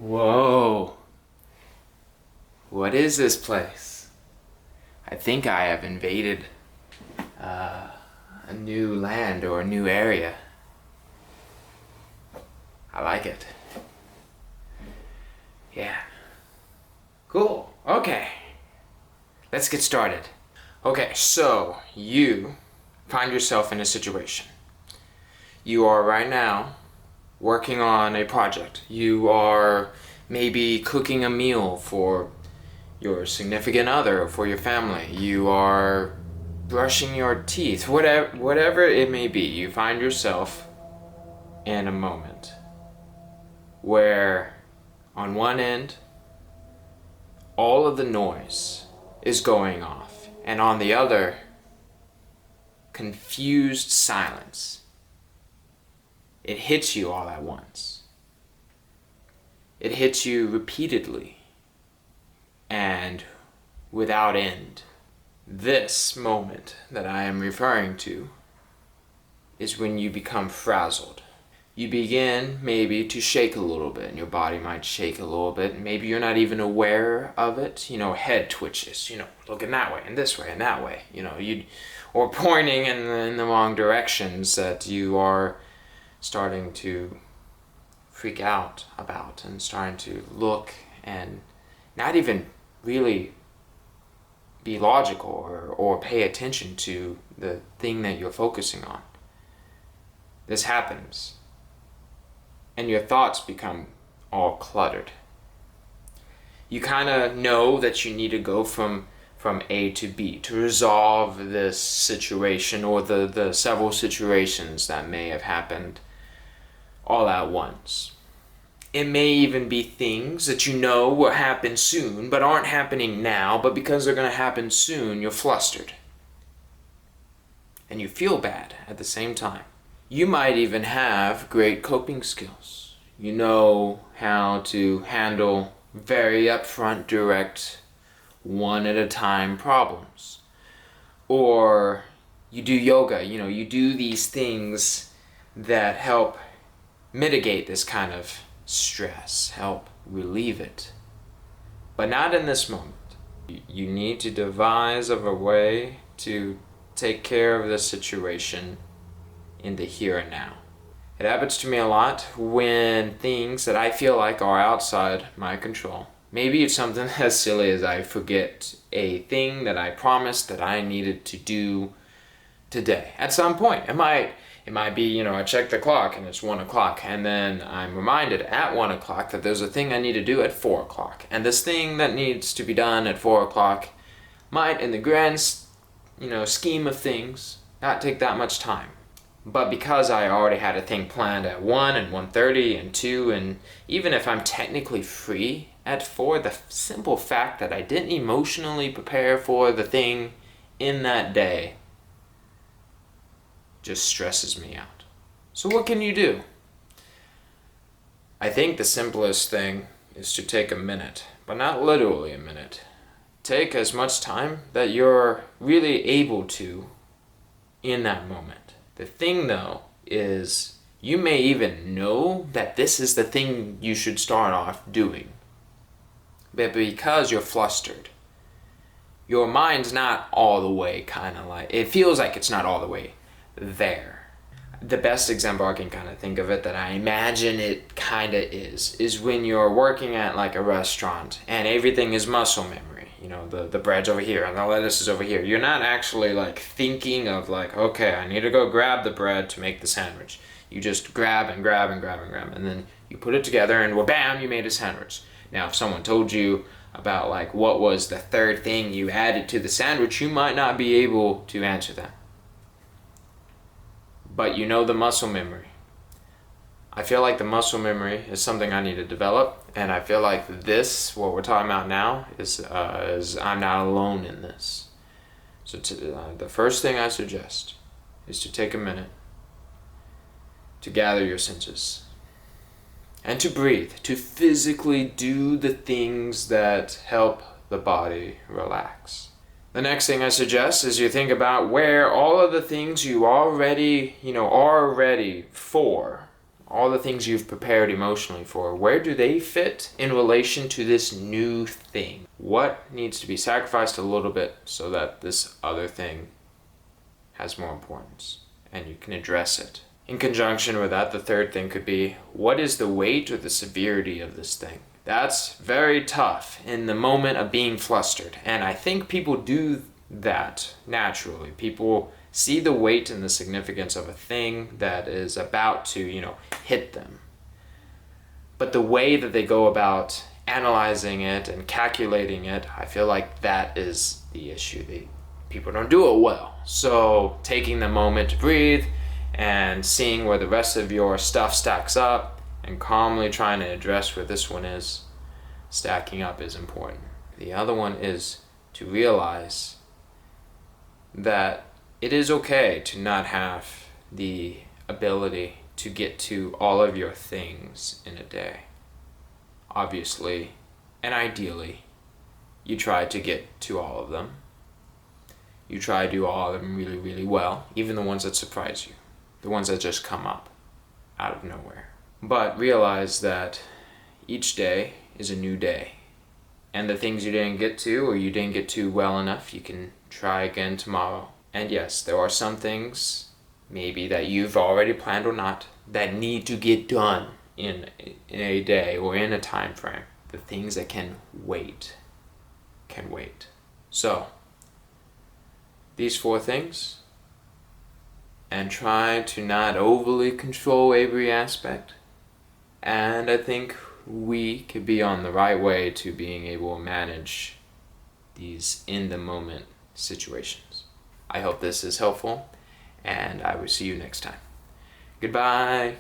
Whoa. What is this place? I think I have invaded a new land or a new area. I like it. Yeah. Cool. Okay. Let's get started. Okay, so you find yourself in a situation. You are right now working on a project. You are maybe cooking a meal for your significant other, for your family. You are brushing your teeth, whatever it may be. You find yourself in a moment where on one end all of the noise is going off, and on the other, confused silence. It hits you all at once. It hits you repeatedly and without end. This moment that I am referring to is when you become frazzled. You begin maybe to shake a little bit, and your body might shake a little bit. Maybe you're not even aware of it. Head twitches, looking that way and this way and that way, or pointing in the wrong directions that you are starting to freak out about, and starting to look and not even really be logical or pay attention to the thing that you're focusing on. This happens, and your thoughts become all cluttered. You kind of know that you need to go from A to B to resolve this situation, or the several situations that may have happened all at once. It may even be things that you know will happen soon but aren't happening now, but because they're going to happen soon, you're flustered. And you feel bad at the same time. You might even have great coping skills. You know how to handle very upfront, direct, one at a time problems. Or you do yoga, you do these things that help mitigate this kind of stress, help relieve it. But not in this moment. You need to devise of a way to take care of the situation in the here and now. It happens to me a lot when things that I feel like are outside my control. Maybe it's something as silly as I forget a thing that I promised that I needed to do today. At some point, it might be, I check the clock and it's 1 o'clock, and then I'm reminded at 1 o'clock that there's a thing I need to do at 4 o'clock. And this thing that needs to be done at 4 o'clock might, in the grand, scheme of things, not take that much time. But because I already had a thing planned at 1 and 1:30 and 2, and even if I'm technically free at 4, the simple fact that I didn't emotionally prepare for the thing in that day just stresses me out. So what can you do? I think the simplest thing is to take a minute, but not literally a minute. Take as much time that you're really able to in that moment. The thing, though, is you may even know that this is the thing you should start off doing. But because you're flustered, your mind's not all the way it feels like it's not all the way there. The best example I can kind of think of it, that I imagine it kind of is when you're working at like a restaurant and everything is muscle memory. The bread's over here and the lettuce is over here. You're not actually thinking of okay, I need to go grab the bread to make the sandwich. You just grab and grab and grab and grab, and then you put it together and bam, you made a sandwich. Now, if someone told you about what was the third thing you added to the sandwich, you might not be able to answer that. But the muscle memory. I feel like the muscle memory is something I need to develop, and I feel like what we're talking about now, is I'm not alone in this. So the first thing I suggest is to take a minute to gather your senses and to breathe, to physically do the things that help the body relax. The next thing I suggest is you think about where all of the things you already, are ready for all the things you've prepared emotionally for, where do they fit in relation to this new thing? What needs to be sacrificed a little bit so that this other thing has more importance and you can address it? In conjunction with that, the third thing could be, what is the weight or the severity of this thing? That's very tough in the moment of being flustered. And I think people do that naturally. People see the weight and the significance of a thing that is about to, hit them. But the way that they go about analyzing it and calculating it, I feel like that is the issue. People don't do it well. So taking the moment to breathe and seeing where the rest of your stuff stacks up and calmly trying to address where this one is stacking up is important. The other one is to realize that it is okay to not have the ability to get to all of your things in a day. Obviously, and ideally, you try to get to all of them. You try to do all of them really, really well, even the ones that surprise you, the ones that just come up out of nowhere. But realize that each day is a new day. And the things you didn't get to or you didn't get to well enough, you can try again tomorrow. And yes, there are some things, maybe that you've already planned or not, that need to get done in a day or in a time frame. The things that can wait. So, these 4 things, and try to not overly control every aspect. And I think we could be on the right way to being able to manage these in-the-moment situations. I hope this is helpful, and I will see you next time. Goodbye.